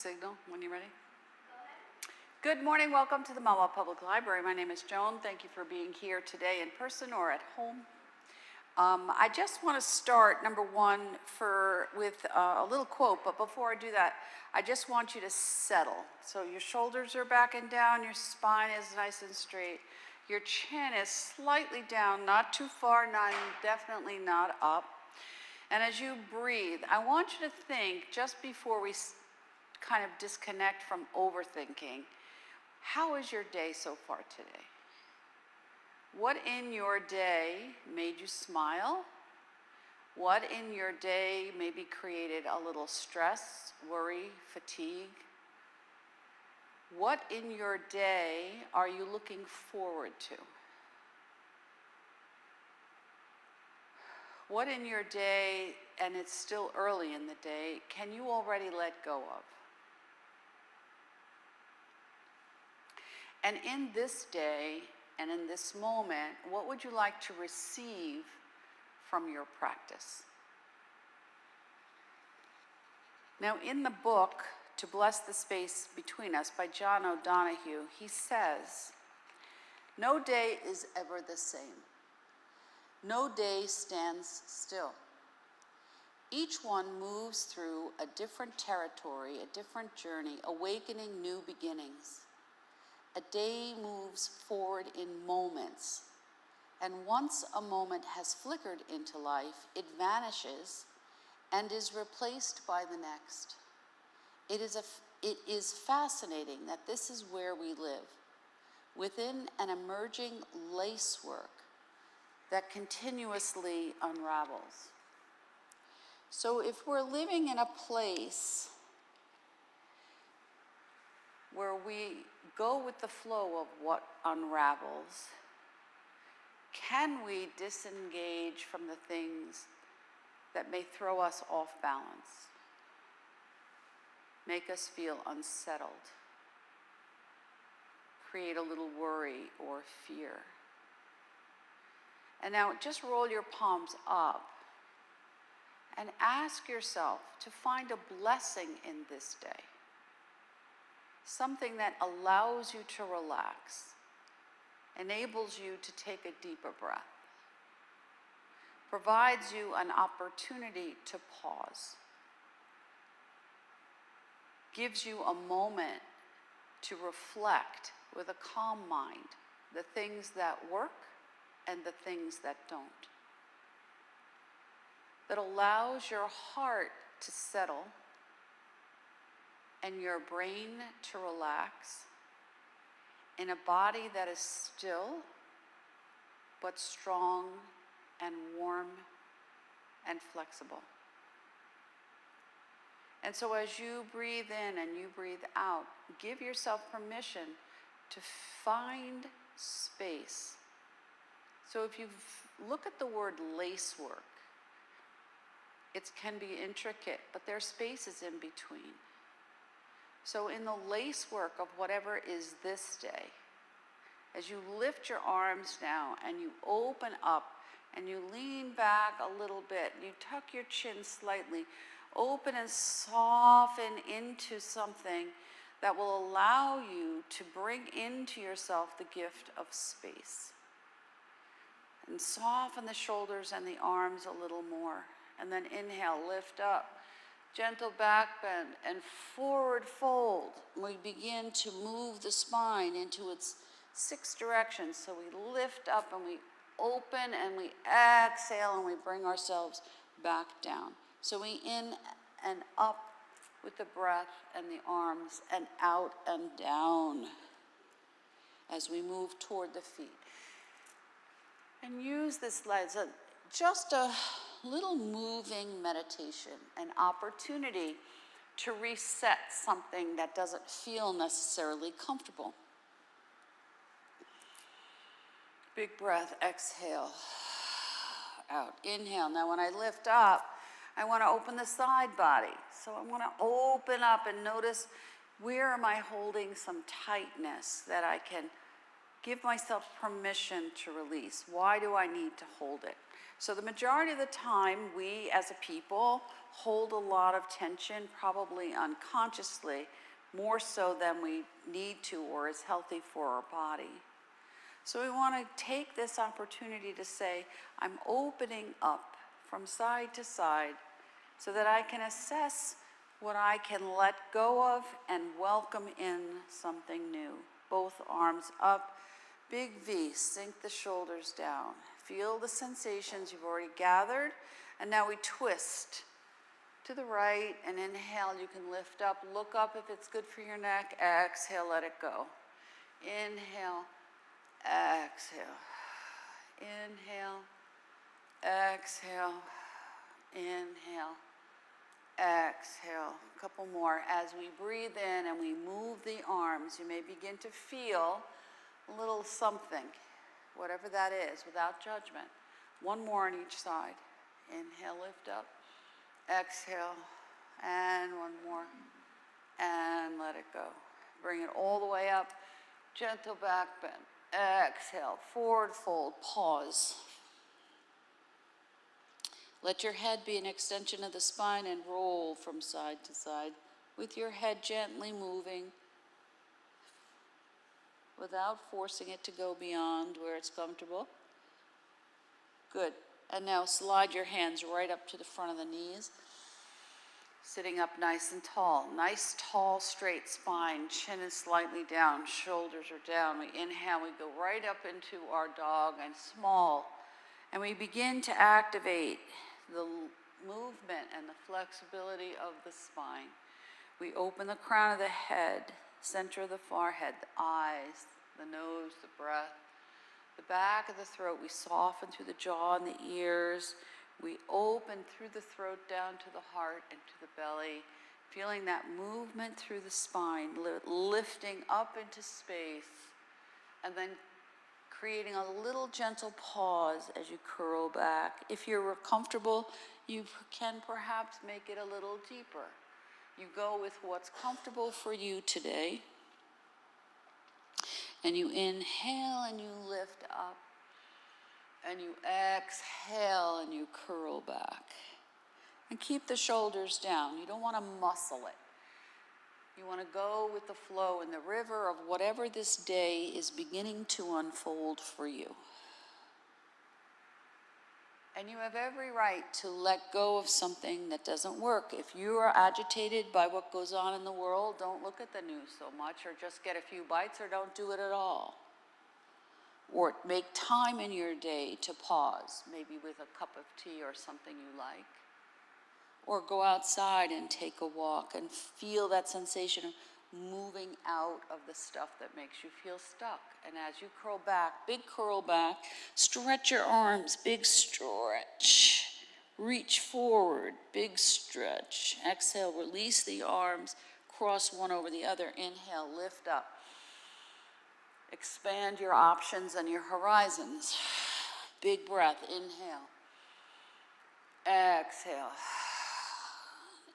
Signal when you're ready. Good morning. Welcome to the Mahwah Public Library. My name is Joan. Thank you for being here today in person or at home. I just want to start, number one, with a little quote, but before I do that, I just want you to settle. So your shoulders are back and down, your spine is nice and straight, your chin is slightly down, not too far, definitely not up. And as you breathe, I want you to think, just before we kind of disconnect from overthinking, how is your day so far today? What in your day made you smile? What in your day maybe created a little stress, worry, fatigue? What in your day are you looking forward to? What in your day, and it's still early in the day, can you already let go of? And in this day and in this moment, what would you like to receive from your practice? Now, in the book, To Bless the Space Between Us by John O'Donohue, he says, "No day is ever the same. No day stands still. Each one moves through a different territory, a different journey, awakening new beginnings. A day moves forward in moments, and once a moment has flickered into life, it vanishes and is replaced by the next. It is fascinating that this is where we live, within an emerging lacework that continuously unravels." So if we're living in a place where we go with the flow of what unravels, can we disengage from the things that may throw us off balance, make us feel unsettled, create a little worry or fear? And now just roll your palms up and ask yourself to find a blessing in this day. Something that allows you to relax, enables you to take a deeper breath, provides you an opportunity to pause, gives you a moment to reflect with a calm mind the things that work and the things that don't, that allows your heart to settle and your brain to relax in a body that is still but strong and warm and flexible. And so as you breathe in and you breathe out, give yourself permission to find space. So if you look at the word lacework, it can be intricate, but there are spaces in between. So in the lacework of whatever is this day, as you lift your arms now and you open up and you lean back a little bit, and you tuck your chin slightly, open and soften into something that will allow you to bring into yourself the gift of space. And soften the shoulders and the arms a little more. And then inhale, lift up. Gentle back bend and forward fold. We begin to move the spine into its 6 directions. So we lift up and we open and we exhale and we bring ourselves back down. So we in and up with the breath and the arms, and out and down as we move toward the feet. And use this as just a little moving meditation, an opportunity to reset something that doesn't feel necessarily comfortable. Big breath, exhale, out, inhale. Now when I lift up, I want to open the side body. So I want to open up and notice, where am I holding some tightness that I can give myself permission to release? Why do I need to hold it? So the majority of the time, we as a people hold a lot of tension, probably unconsciously, more so than we need to or is healthy for our body. So we want to take this opportunity to say, I'm opening up from side to side so that I can assess what I can let go of and welcome in something new. Both arms up, big V, sink the shoulders down. Feel the sensations you've already gathered, and now we twist to the right, and inhale, you can lift up, look up if it's good for your neck, exhale, let it go. Inhale, exhale, inhale, exhale, inhale, exhale. A couple more. As we breathe in and we move the arms, you may begin to feel a little something, whatever that is, without judgment. One more on each side. Inhale, lift up. Exhale, and one more, and let it go. Bring it all the way up, gentle back bend. Exhale, forward fold, pause. Let your head be an extension of the spine and roll from side to side with your head gently moving without forcing it to go beyond where it's comfortable. Good. And now slide your hands right up to the front of the knees. Sitting up nice and tall. Nice, tall, straight spine. Chin is slightly down. Shoulders are down. We inhale. We go right up into our dog and small. And we begin to activate the movement and the flexibility of the spine. We open the crown of the head, center of the forehead, the eyes, the nose, the breath. The back of the throat, we soften through the jaw and the ears. We open through the throat down to the heart and to the belly, feeling that movement through the spine, lifting up into space, and then creating a little gentle pause as you curl back. If you're comfortable, you can perhaps make it a little deeper. You go with what's comfortable for you today. And you inhale and you lift up, and you exhale and you curl back. And keep the shoulders down. You don't want to muscle it. You want to go with the flow in the river of whatever this day is beginning to unfold for you. And you have every right to let go of something that doesn't work. If you are agitated by what goes on in the world, don't look at the news so much, or just get a few bites, or don't do it at all. Or make time in your day to pause, maybe with a cup of tea or something you like. Or go outside and take a walk and feel that sensation of moving out of the stuff that makes you feel stuck. And as you curl back, big curl back, stretch your arms, big stretch. Reach forward, big stretch. Exhale, release the arms, cross one over the other. Inhale, lift up. Expand your options and your horizons. Big breath, inhale. Exhale.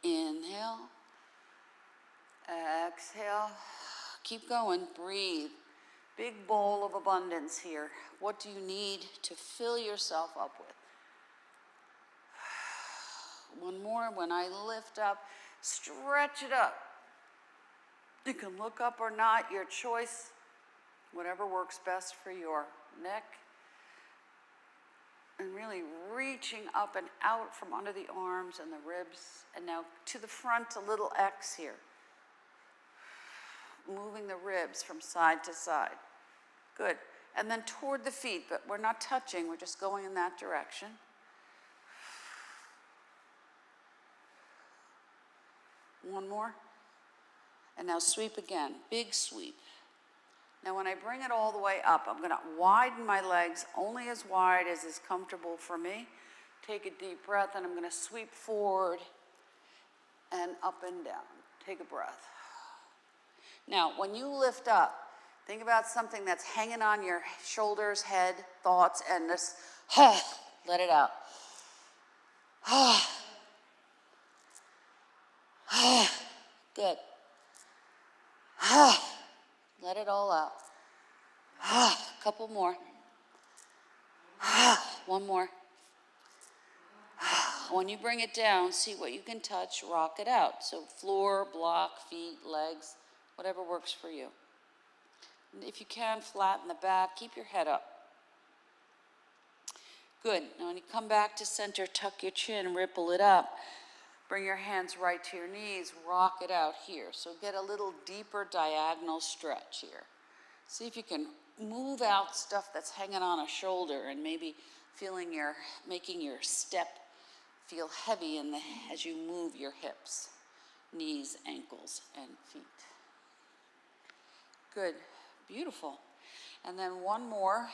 Inhale. Exhale. Keep going, breathe. Big bowl of abundance here. What do you need to fill yourself up with? One more. When I lift up, stretch it up. You can look up or not, your choice. Whatever works best for your neck. And really reaching up and out from under the arms and the ribs. And now to the front, a little X here. Moving the ribs from side to side. Good. And then toward the feet, but we're not touching, we're just going in that direction. One more. And now sweep again, big sweep. Now when I bring it all the way up, I'm gonna widen my legs only as wide as is comfortable for me. Take a deep breath, and I'm gonna sweep forward and up and down. Take a breath. Now, when you lift up, think about something that's hanging on your shoulders, head, thoughts, and just, let it out. Good. Let it all out. Couple more. One more. When you bring it down, see what you can touch, rock it out. So floor, block, feet, legs, whatever works for you. And if you can, flatten the back, keep your head up. Good. Now when you come back to center, tuck your chin, ripple it up. Bring your hands right to your knees, rock it out here. So get a little deeper diagonal stretch here. See if you can move out stuff that's hanging on a shoulder and maybe making your step feel heavy as you move your hips, knees, ankles, and feet. Good, beautiful. And then one more.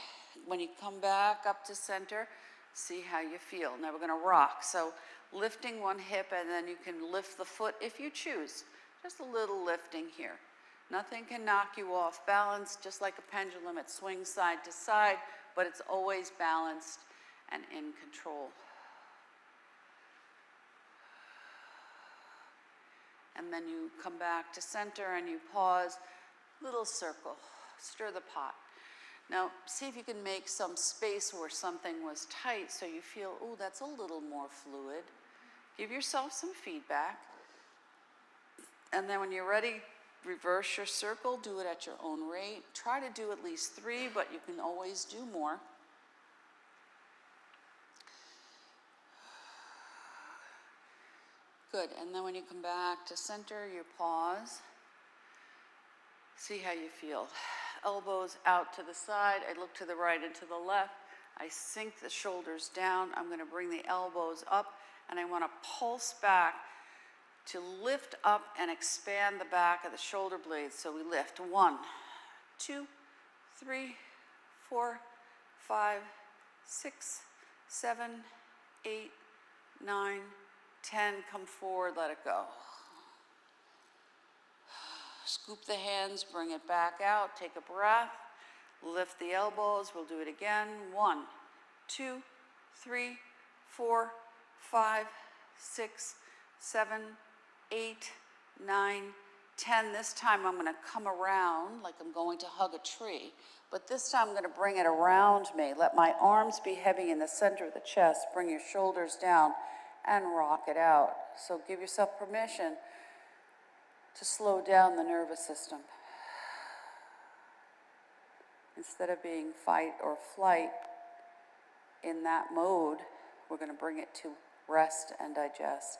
When you come back up to center, see how you feel. Now we're gonna rock. So lifting one hip, and then you can lift the foot if you choose. Just a little lifting here. Nothing can knock you off balance, just like a pendulum. It swings side to side, but it's always balanced and in control. And then you come back to center and you pause, little circle, stir the pot. Now, see if you can make some space where something was tight so you feel, oh, that's a little more fluid. Give yourself some feedback. And then when you're ready, reverse your circle, do it at your own rate. Try to do at least 3, but you can always do more. Good, and then when you come back to center, you pause. See how you feel. Elbows out to the side. I look to the right and to the left. I sink the shoulders down. I'm going to bring the elbows up, and I want to pulse back to lift up and expand the back of the shoulder blades. So we lift 1, 2, 3, 4, 5, 6, 7, 8, 9, 10. Come forward, let it go. Scoop the hands, bring it back out, take a breath, lift the elbows, we'll do it again. 1, 2, 3, 4, 5, 6, 7, 8, 9, 10. This time I'm gonna come around like I'm going to hug a tree, but this time I'm gonna bring it around me. Let my arms be heavy in the center of the chest, bring your shoulders down and rock it out. So give yourself permission to slow down the nervous system. Instead of being fight or flight in that mode, we're going to bring it to rest and digest.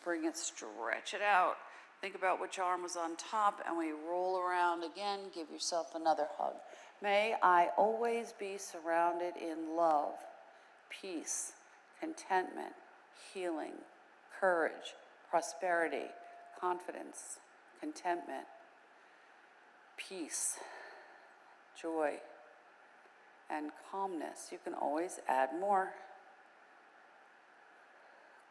Bring it, stretch it out. Think about which arm was on top, and we roll around again. Give yourself another hug. May I always be surrounded in love, peace, contentment, healing, courage, prosperity, confidence, contentment, peace, joy, and calmness. You can always add more.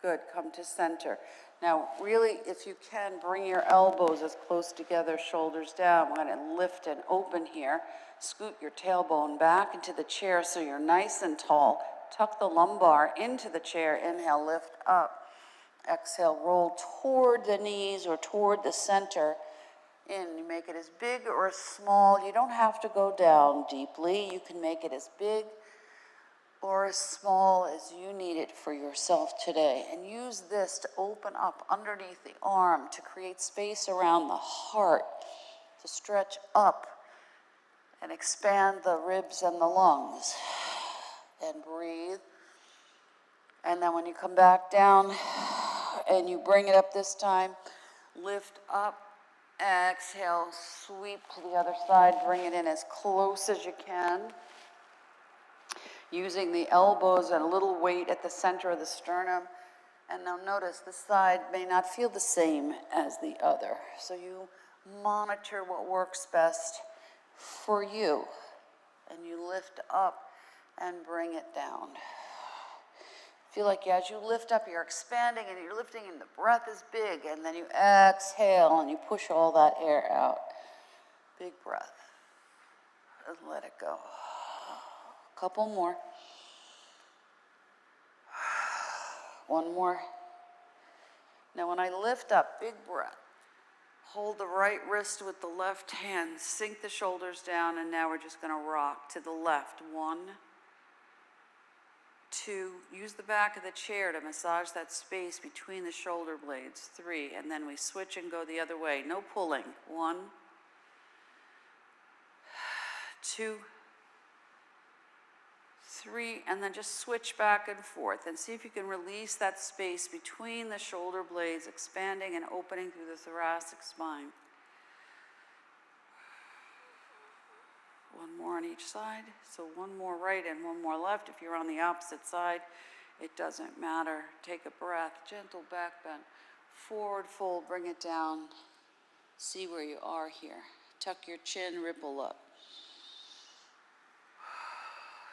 Good, come to center. Now, really, if you can, bring your elbows as close together, shoulders down. We're gonna lift and open here. Scoot your tailbone back into the chair so you're nice and tall. Tuck the lumbar into the chair. Inhale, lift up. Exhale, roll toward the knees or toward the center. In, you make it as big or as small. You don't have to go down deeply. You can make it as big or as small as you need it for yourself today. And use this to open up underneath the arm, to create space around the heart, to stretch up and expand the ribs and the lungs. And breathe. And then when you come back down, and you bring it up this time, lift up, exhale, sweep to the other side, bring it in as close as you can, using the elbows and a little weight at the center of the sternum. And now notice this side may not feel the same as the other, so you monitor what works best for you, and you lift up and bring it down. Feel like as you lift up, you're expanding and you're lifting and the breath is big, and then you exhale and you push all that air out. Big breath. And let it go. A couple more. One more. Now when I lift up, big breath. Hold the right wrist with the left hand. Sink the shoulders down, and now we're just going to rock to the left. 1, 2, use the back of the chair to massage that space between the shoulder blades. 3, and then we switch and go the other way. No pulling. 1, 2, 3, and then just switch back and forth and see if you can release that space between the shoulder blades, expanding and opening through the thoracic spine. 1 more on each side. So 1 more right and 1 more left. If you're on the opposite side, it doesn't matter. Take a breath, gentle back bend. Forward fold, bring it down. See where you are here. Tuck your chin, ripple up.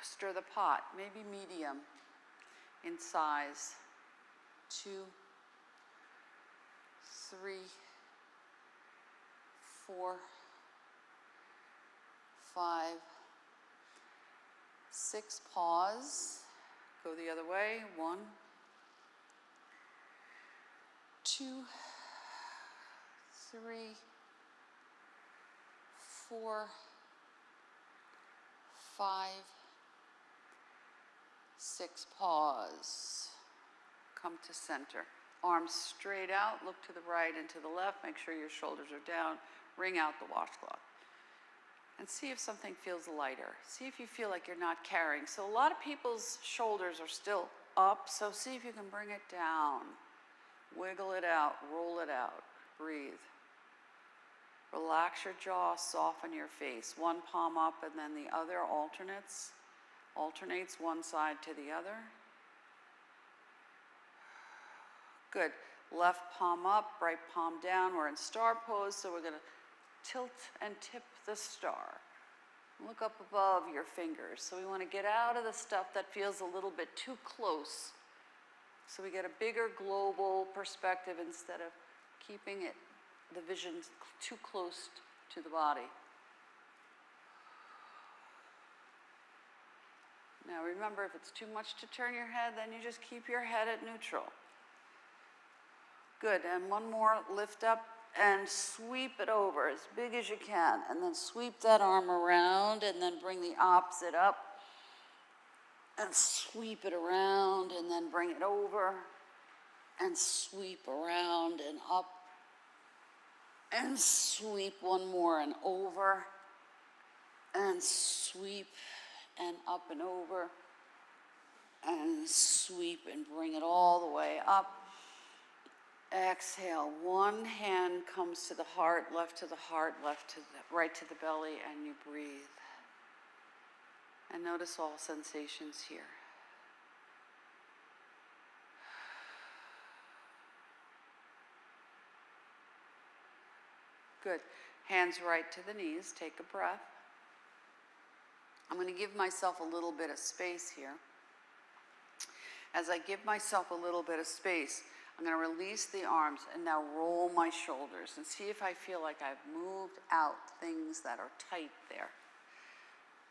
Stir the pot, maybe medium in size. 2, 3, 4, 5, 6, pause, go the other way. 1, 2, 3, 4, 5, 6, pause. Come to center. Arms straight out, look to the right and to the left, make sure your shoulders are down, wring out the washcloth. And see if something feels lighter. See if you feel like you're not carrying. So a lot of people's shoulders are still up, so see if you can bring it down. Wiggle it out, roll it out, breathe. Relax your jaw, soften your face. 1 palm up and then the other alternates one side to the other. Good. Left palm up, right palm down. We're in star pose, so we're going to tilt and tip the star. Look up above your fingers. So we want to get out of the stuff that feels a little bit too close. So we get a bigger global perspective instead of keeping it, the vision too close to the body. Now remember, if it's too much to turn your head, then you just keep your head at neutral. Good, and 1 more, lift up and sweep it over as big as you can. And then sweep that arm around and then bring the opposite up. And sweep it around and then bring it over. And sweep around and up. And sweep 1 more and over. And sweep and up and over. And sweep and bring it all the way up. Exhale, 1 hand comes to the heart, left to the heart, right to the belly, and you breathe. And notice all sensations here. Good. Hands right to the knees, take a breath. I'm going to give myself a little bit of space here. As I give myself a little bit of space, I'm going to release the arms and now roll my shoulders and see if I feel like I've moved out things that are tight there.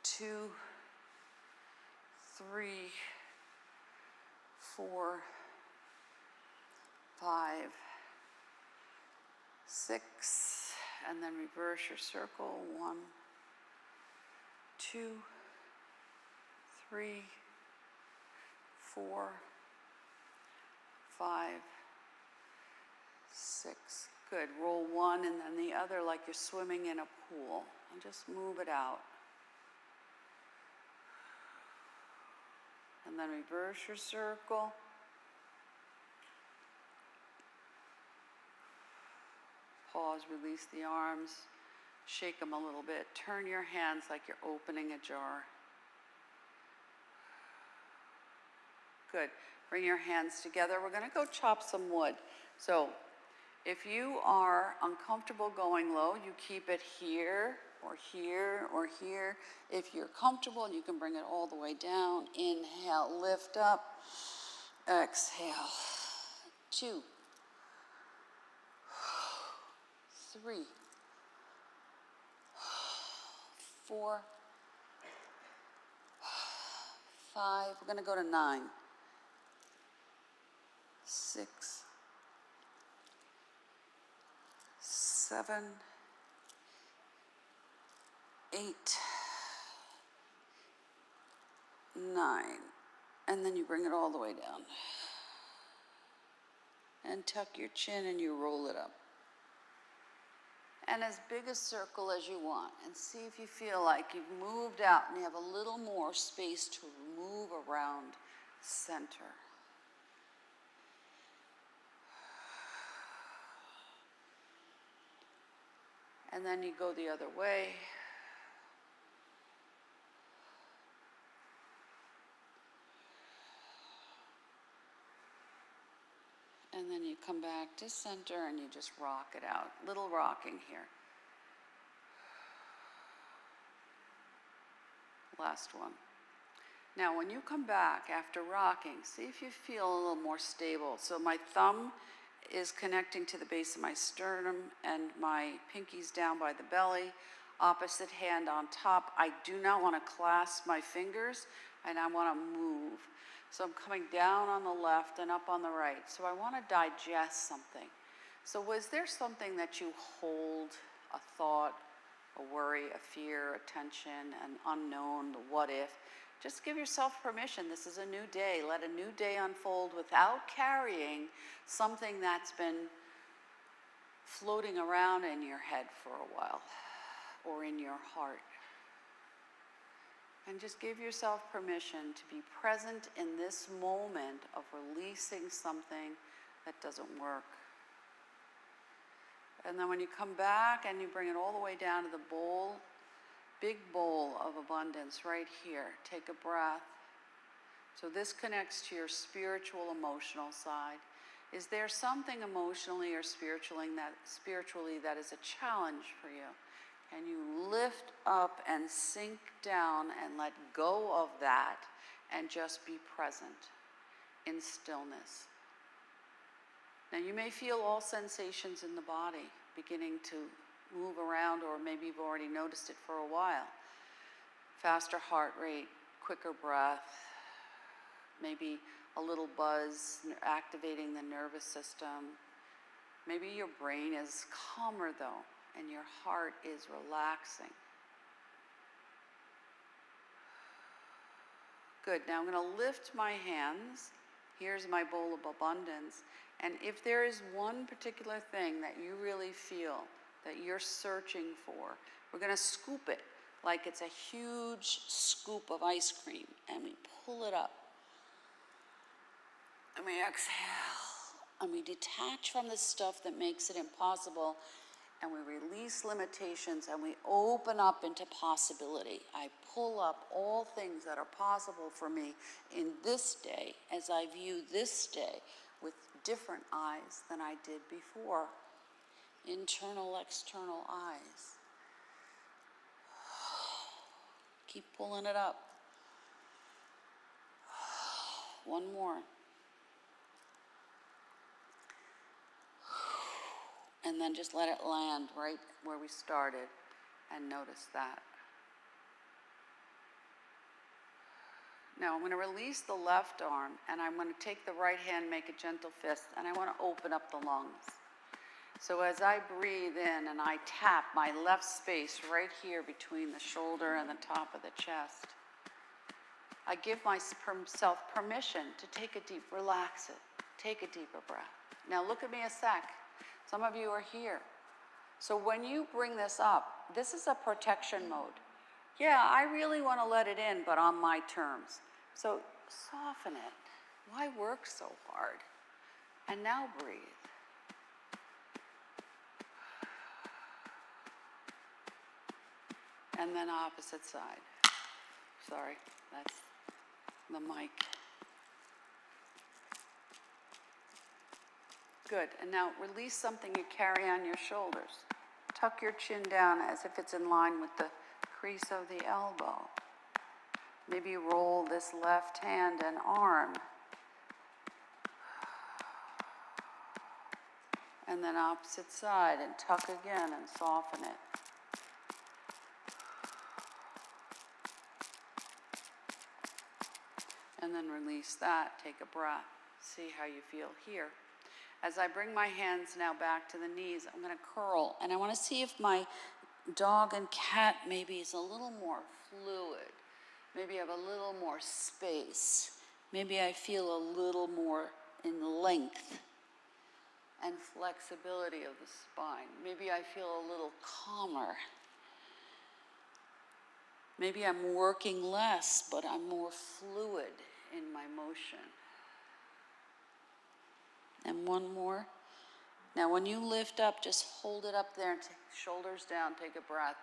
2, 3, 4, 5, 6, and then reverse your circle. 1, 2, 3, 4, 5, 6. Good. Roll 1 and then the other like you're swimming in a pool. And just move it out. And then reverse your circle. Pause, release the arms. Shake them a little bit. Turn your hands like you're opening a jar. Good. Bring your hands together. We're going to go chop some wood. So if you are uncomfortable going low, you keep it here or here or here. If you're comfortable, you can bring it all the way down. Inhale, lift up. Exhale. 2, 3, 4, 5. We're going to go to 9. 6, 7, 8, 9, And then you bring it all the way down. And tuck your chin and you roll it up. And as big a circle as you want. And see if you feel like you've moved out and you have a little more space to move around center. And then you go the other way. And then you come back to center and you just rock it out. Little rocking here. Last one. Now when you come back after rocking, see if you feel a little more stable. So my thumb is connecting to the base of my sternum and my pinky's down by the belly. Opposite hand on top. I do not want to clasp my fingers and I want to move. So I'm coming down on the left and up on the right. So I want to digest something. So was there something that you hold, a thought, a worry, a fear, a tension, an unknown, the what if? Just give yourself permission. This is a new day. Let a new day unfold without carrying something that's been floating around in your head for a while or in your heart. And just give yourself permission to be present in this moment of releasing something that doesn't work. And then when you come back and you bring it all the way down to the bowl, big bowl of abundance right here. Take a breath. So this connects to your spiritual, emotional side. Is there something emotionally or spiritually that is a challenge for you? And you lift up and sink down and let go of that and just be present in stillness. Now you may feel all sensations in the body beginning to move around, or maybe you've already noticed it for a while. Faster heart rate, quicker breath, maybe a little buzz activating the nervous system. Maybe your brain is calmer though, and your heart is relaxing. Good, now I'm going to lift my hands. Here's my bowl of abundance. And if there is one particular thing that you really feel that you're searching for, we're going to scoop it like it's a huge scoop of ice cream. And we pull it up. And we exhale. And we detach from the stuff that makes it impossible. And we release limitations and we open up into possibility. I pull up all things that are possible for me in this day as I view this day with different eyes than I did before. Internal, external eyes. Keep pulling it up. One more. And then just let it land right where we started and notice that. Now I'm going to release the left arm and I'm going to take the right hand, make a gentle fist, and I want to open up the lungs. So as I breathe in and I tap my left space right here between the shoulder and the top of the chest, I give myself permission to take a deep, relax it, take a deeper breath. Now look at me a sec. Some of you are here. So when you bring this up, this is a protection mode. Yeah, I really want to let it in, but on my terms. So soften it. Why work so hard? And now breathe. And then opposite side. Sorry, that's the mic. Good, and now release something you carry on your shoulders. Tuck your chin down as if it's in line with the crease of the elbow. Maybe roll this left hand and arm. And then opposite side and tuck again and soften it. And then release that, take a breath. See how you feel here. As I bring my hands now back to the knees, I'm going to curl. And I want to see if my dog and cat maybe is a little more fluid. Maybe have a little more space. Maybe I feel a little more in length and flexibility of the spine. Maybe I feel a little calmer. Maybe I'm working less, but I'm more fluid in my motion. And one more. Now when you lift up, just hold it up there and take shoulders down, take a breath.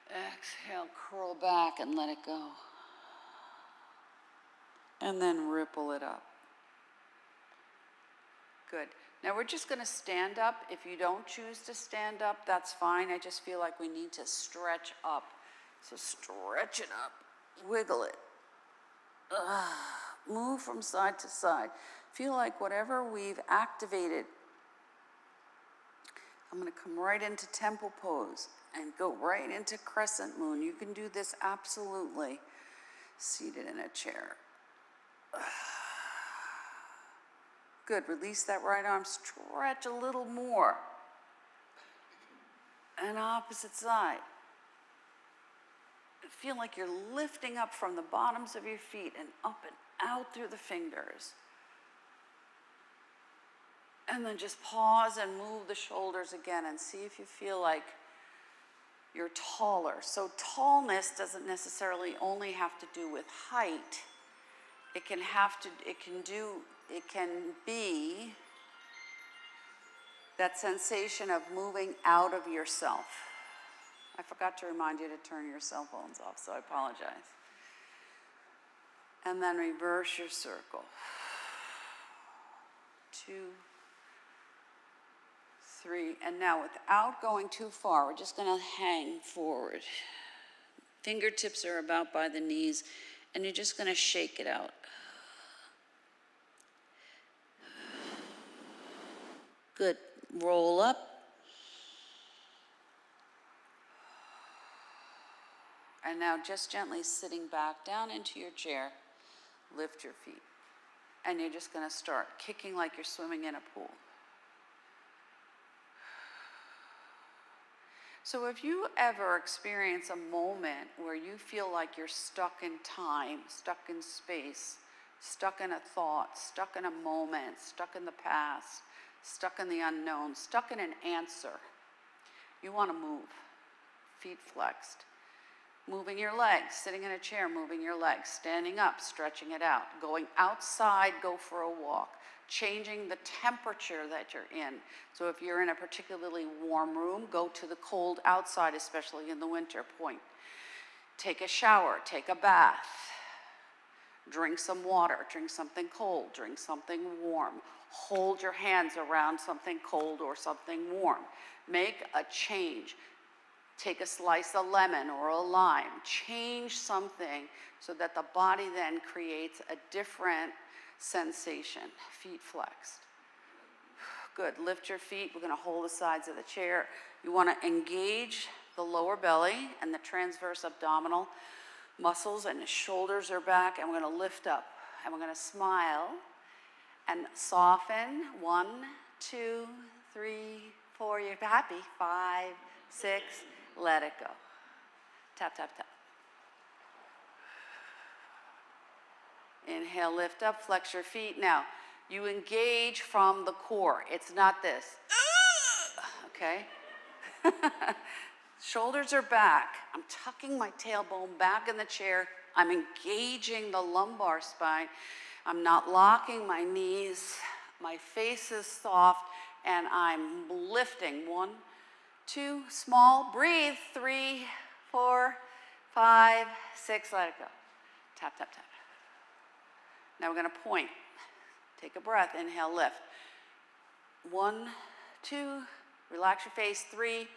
Exhale, curl back and let it go. And then ripple it up. Good. Now we're just going to stand up. If you don't choose to stand up, that's fine. I just feel like we need to stretch up. So stretch it up, wiggle it. Move from side to side. Feel like whatever we've activated, I'm going to come right into temple pose and go right into crescent moon. You can do this absolutely seated in a chair. Good, release that right arm, stretch a little more. And opposite side. Feel like you're lifting up from the bottoms of your feet and up and out through the fingers. And then just pause and move the shoulders again and see if you feel like you're taller. So tallness doesn't necessarily only have to do with height. It can be that sensation of moving out of yourself. I forgot to remind you to turn your cell phones off, so I apologize. And then reverse your circle. 2, 3, and now without going too far, we're just going to hang forward. Fingertips are about by the knees, and you're just going to shake it out. Good. Roll up. And now just gently sitting back down into your chair, lift your feet. And you're just going to start kicking like you're swimming in a pool. So if you ever experience a moment where you feel like you're stuck in time, stuck in space, stuck in a thought, stuck in a moment, stuck in the past, stuck in the unknown, stuck in an answer, you want to move, feet flexed. Moving your legs, sitting in a chair, moving your legs, standing up, stretching it out, going outside, go for a walk, changing the temperature that you're in. So if you're in a particularly warm room, go to the cold outside, especially in the winter point. Take a shower, take a bath, drink some water, drink something cold, drink something warm. Hold your hands around something cold or something warm. Make a change. Take a slice of lemon or a lime. Change something so that the body then creates a different sensation. Feet flexed. Good. Lift your feet. We're going to hold the sides of the chair. You want to engage the lower belly and the transverse abdominal muscles, and the shoulders are back, and we're going to lift up. And we're going to smile and soften. 1, 2, 3, 4. You're happy. 5, 6. Let it go. Tap, tap, tap. Inhale, lift up, flex your feet. Now, you engage from the core. It's not this. Okay? Shoulders are back. I'm tucking my tailbone back in the chair. I'm engaging the lumbar spine. I'm not locking my knees. My face is soft, and I'm lifting. 1, 2, small, breathe. 3, 4, 5, 6, let it go. Tap, tap, tap. Now we're going to point. Take a breath, inhale, lift. 1, 2, relax your face. 3,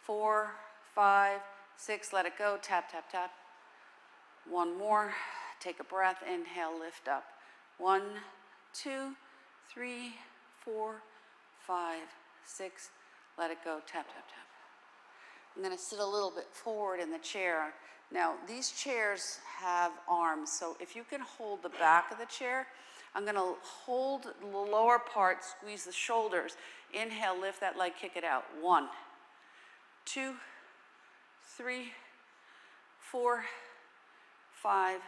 4, 5, 6, let it go. Tap, tap, tap. 1 more. Take a breath, inhale, lift up. 1, 2, 3, 4, 5, 6, let it go. Tap, tap, tap. I'm going to sit a little bit forward in the chair. Now, these chairs have arms, so if you can hold the back of the chair, I'm going to hold the lower part, squeeze the shoulders. Inhale, lift that leg, kick it out. 1, 2, 3, 4, 5,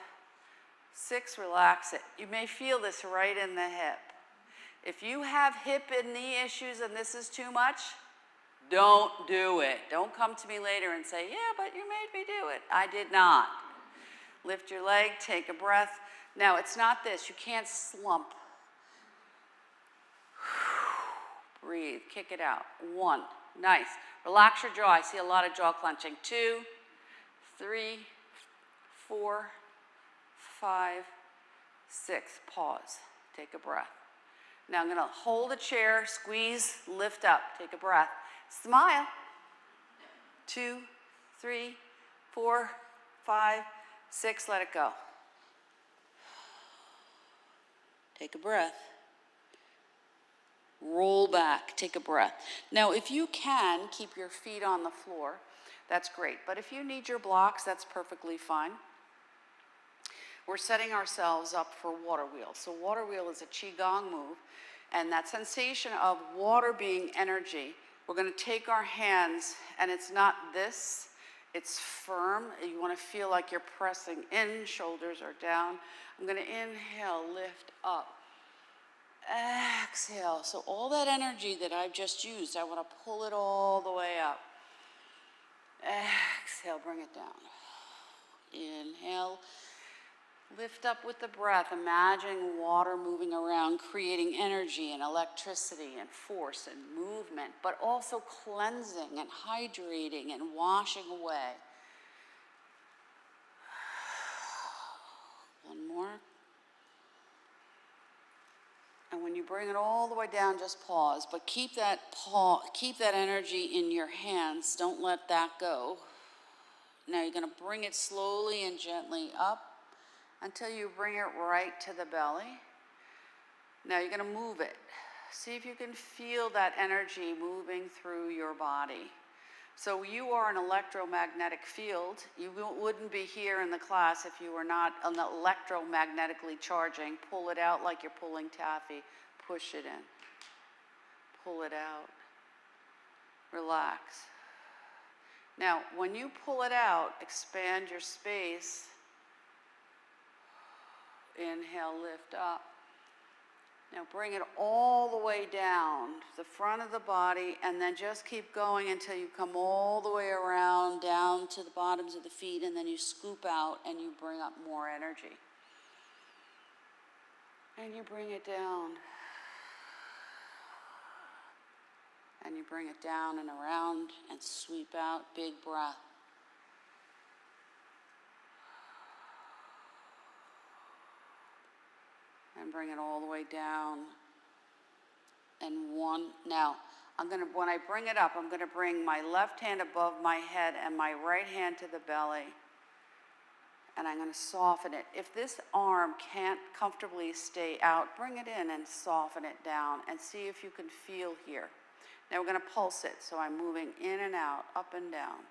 6, relax it. You may feel this right in the hip. If you have hip and knee issues and this is too much, don't do it. Don't come to me later and say, yeah, but you made me do it. I did not. Lift your leg, take a breath. Now, it's not this. You can't slump. Breathe, kick it out. 1, nice. Relax your jaw. I see a lot of jaw clenching. 2, 3, 4, 5, 6. Pause. Take a breath. Now I'm going to hold a chair, squeeze, lift up. Take a breath. Smile. 2, 3, 4, 5, 6. Let it go. Take a breath. Roll back. Take a breath. Now, if you can keep your feet on the floor, that's great. But if you need your blocks, that's perfectly fine. We're setting ourselves up for water wheel. So water wheel is a qigong move, and that sensation of water being energy, we're going to take our hands, and it's not this, it's firm. You want to feel like you're pressing in, shoulders are down. I'm going to inhale, lift up. Exhale. So all that energy that I've just used, I want to pull it all the way up. Exhale, bring it down. Inhale. Lift up with the breath, imagining water moving around, creating energy and electricity and force and movement, but also cleansing and hydrating and washing away. One more. And when you bring it all the way down, just pause, but keep that energy in your hands. Don't let that go. Now you're going to bring it slowly and gently up until you bring it right to the belly. Now you're going to move it. See if you can feel that energy moving through your body. So you are an electromagnetic field. You wouldn't be here in the class if you were not electromagnetically charging. Pull it out like you're pulling taffy. Push it in. Pull it out. Relax. Now, when you pull it out, expand your space. Inhale, lift up. Now bring it all the way down, the front of the body, and then just keep going until you come all the way around, down to the bottoms of the feet, and then you scoop out and you bring up more energy. And you bring it down. And you bring it down and around and sweep out, big breath. And bring it all the way down. And 1. Now, when I bring it up, I'm going to bring my left hand above my head and my right hand to the belly. And I'm going to soften it. If this arm can't comfortably stay out, bring it in and soften it down and see if you can feel here. Now we're going to pulse it. So I'm moving in and out, up and down.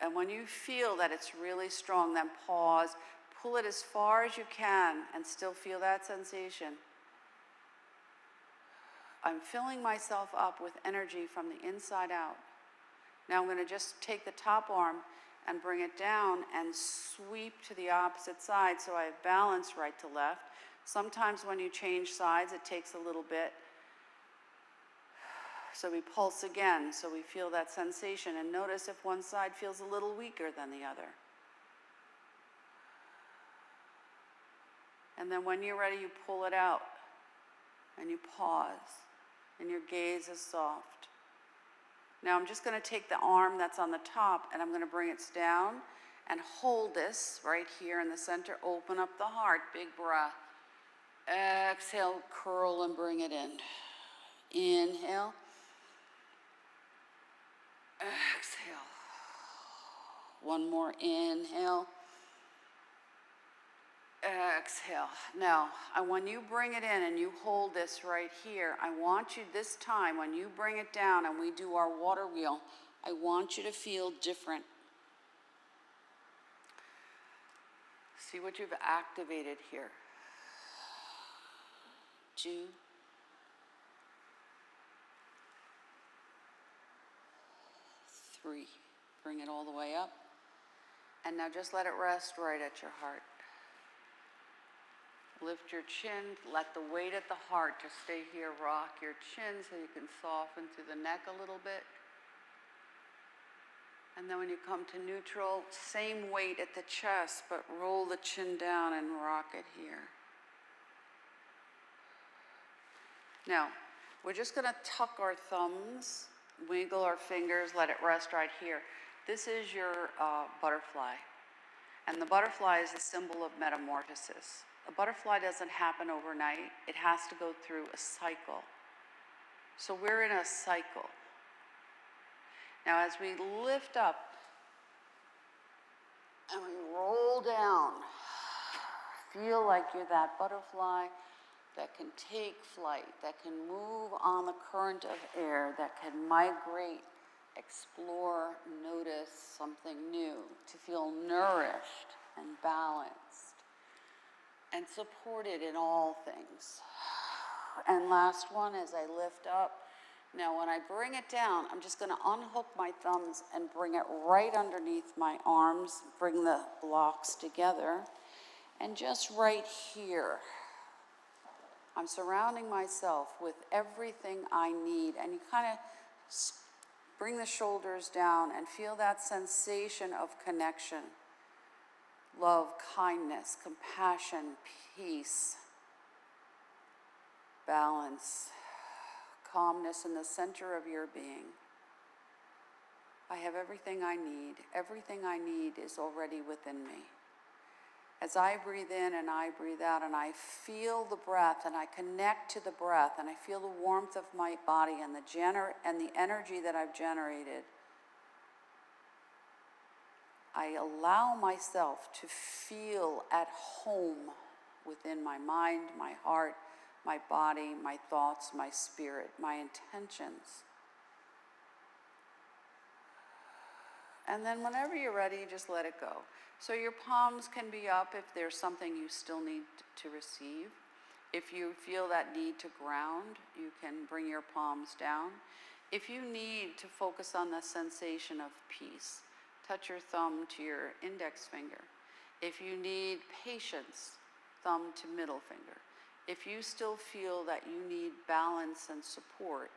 And when you feel that it's really strong, then pause. Pull it as far as you can and still feel that sensation. I'm filling myself up with energy from the inside out. Now I'm going to just take the top arm and bring it down and sweep to the opposite side so I have balance right to left. Sometimes when you change sides, it takes a little bit. So we pulse again, so we feel that sensation. And notice if one side feels a little weaker than the other. And then when you're ready, you pull it out and you pause and your gaze is soft. Now I'm just going to take the arm that's on the top and I'm going to bring it down and hold this right here in the center. Open up the heart, big breath. Exhale, curl and bring it in. Inhale. Exhale. One more inhale. Exhale. Now, when you bring it in and you hold this right here, I want you this time, when you bring it down and we do our water wheel, I want you to feel different. See what you've activated here. 2. 3. Bring it all the way up. And now just let it rest right at your heart. Lift your chin, let the weight at the heart just stay here. Rock your chin so you can soften through the neck a little bit. And then when you come to neutral, same weight at the chest, but roll the chin down and rock it here. Now, we're just going to tuck our thumbs, wiggle our fingers, let it rest right here. This is your butterfly. And the butterfly is a symbol of metamorphosis. A butterfly doesn't happen overnight. It has to go through a cycle. So we're in a cycle. Now as we lift up and we roll down, feel like you're that butterfly that can take flight, that can move on the current of air, that can migrate, explore, notice something new, to feel nourished and balanced and supported in all things. And last one, as I lift up, now when I bring it down, I'm just going to unhook my thumbs and bring it right underneath my arms, bring the blocks together, and just right here, I'm surrounding myself with everything I need. And you kind of bring the shoulders down and feel that sensation of connection. Love, kindness, compassion, peace, balance, calmness in the center of your being. I have everything I need. Everything I need is already within me. As I breathe in and I breathe out and I feel the breath and I connect to the breath and I feel the warmth of my body and the energy that I've generated, I allow myself to feel at home within my mind, my heart, my body, my thoughts, my spirit, my intentions. And then whenever you're ready, just let it go. So your palms can be up if there's something you still need to receive. If you feel that need to ground, you can bring your palms down. If you need to focus on the sensation of peace, touch your thumb to your index finger. If you need patience, thumb to middle finger. If you still feel that you need balance and support,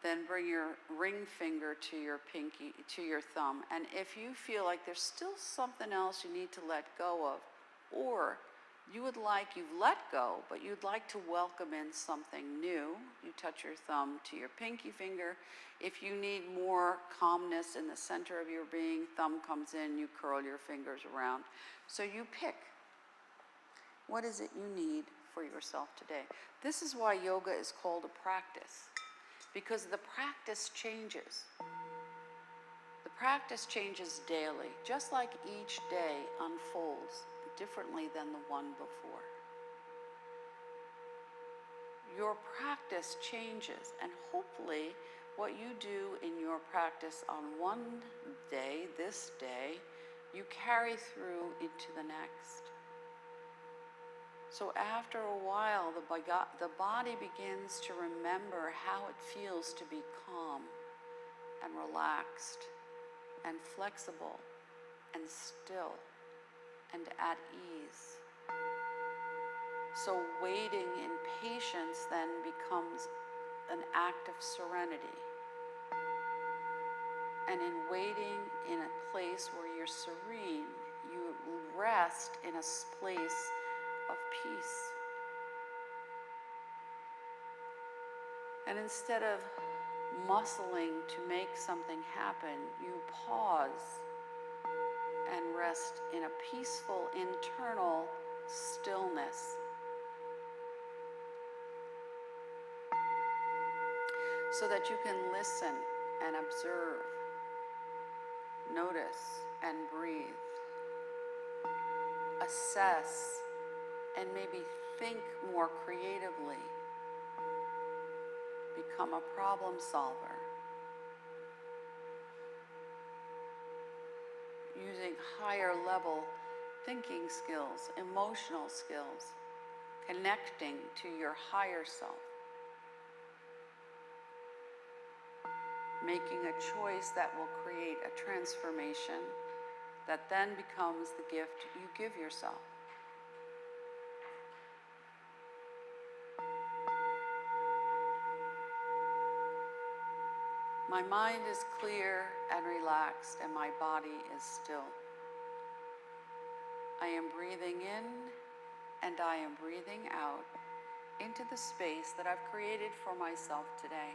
then bring your ring finger to your pinky, to your thumb. And if you feel like there's still something else you need to let go of, or you've let go, but you'd like to welcome in something new, you touch your thumb to your pinky finger. If you need more calmness in the center of your being, thumb comes in, you curl your fingers around. So you pick. What is it you need for yourself today? This is why yoga is called a practice, because the practice changes. The practice changes daily, just like each day unfolds differently than the one before. Your practice changes, and hopefully what you do in your practice on one day, this day, you carry through into the next. So after a while, the body begins to remember how it feels to be calm and relaxed and flexible and still and at ease. So waiting in patience then becomes an act of serenity. And in waiting in a place where you're serene, you rest in a place of peace. And instead of muscling to make something happen, you pause and rest in a peaceful internal stillness. So that you can listen and observe, notice and breathe, assess, and maybe think more creatively, become a problem solver, using higher level thinking skills, emotional skills, connecting to your higher self, making a choice that will create a transformation that then becomes the gift you give yourself. My mind is clear and relaxed, and my body is still. I am breathing in and I am breathing out into the space that I've created for myself today.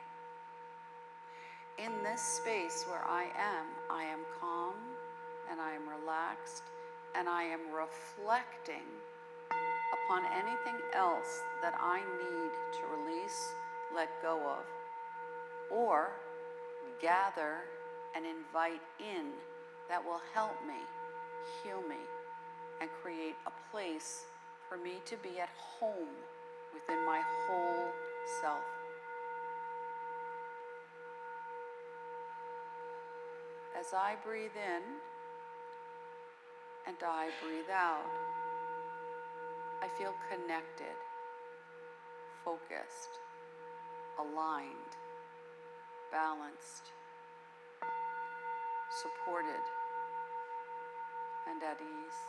In this space where I am calm and I am relaxed and I am reflecting upon anything else that I need to release, let go of, or gather and invite in that will help me, heal me, and create a place for me to be at home within my whole self. As I breathe in and I breathe out, I feel connected, focused, aligned, balanced, supported, and at ease.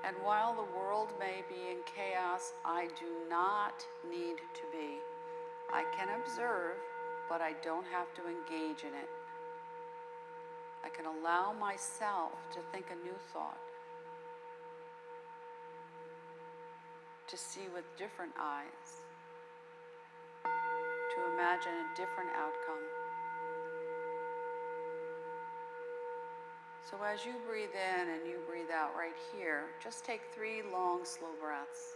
And while the world may be in chaos, I do not need to be. I can observe, but I don't have to engage in it. I can allow myself to think a new thought, to see with different eyes, to imagine a different outcome. So as you breathe in and you breathe out right here, just take 3 long, slow breaths.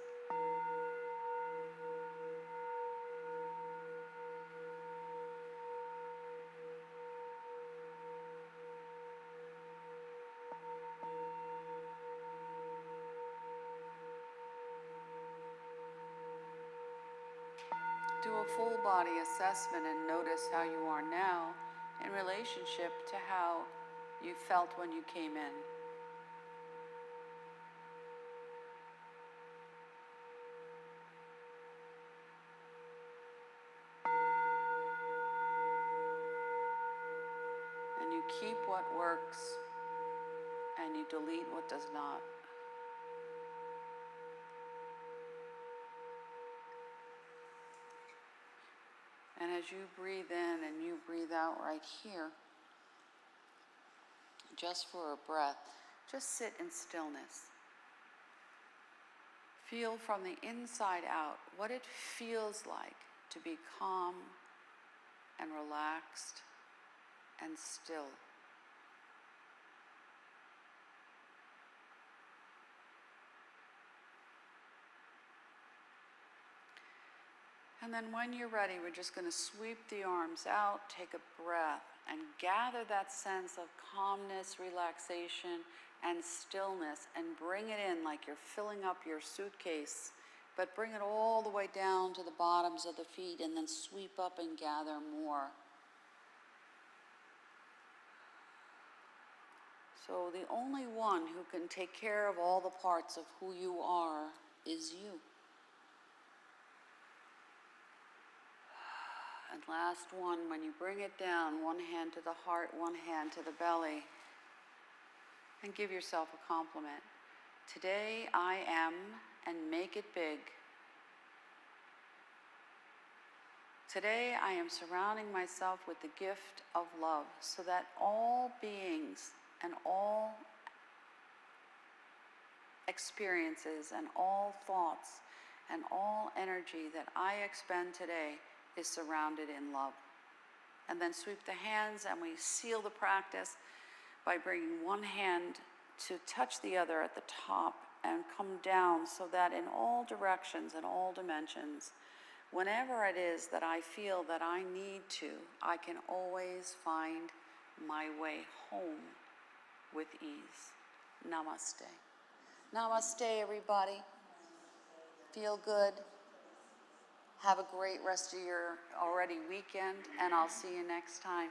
Do a full body assessment and notice how you are now in relationship to how you felt when you came in. And you keep what works and you delete what does not. And as you breathe in and you breathe out right here, just for a breath, just sit in stillness. Feel from the inside out what it feels like to be calm and relaxed and still. And then when you're ready, we're just going to sweep the arms out, take a breath, and gather that sense of calmness, relaxation, and stillness, and bring it in like you're filling up your suitcase, but bring it all the way down to the bottoms of the feet, and then sweep up and gather more. So the only one who can take care of all the parts of who you are is you. And last one, when you bring it down, one hand to the heart, one hand to the belly, and give yourself a compliment. Today I am, and make it big. Today I am surrounding myself with the gift of love so that all beings and all experiences and all thoughts and all energy that I expend today is surrounded in love. And then sweep the hands, and we seal the practice by bringing one hand to touch the other at the top and come down, so that in all directions and all dimensions, whenever it is that I feel that I need to, I can always find my way home with ease. Namaste. Namaste, everybody. Feel good. Have a great rest of your already weekend, and I'll see you next time.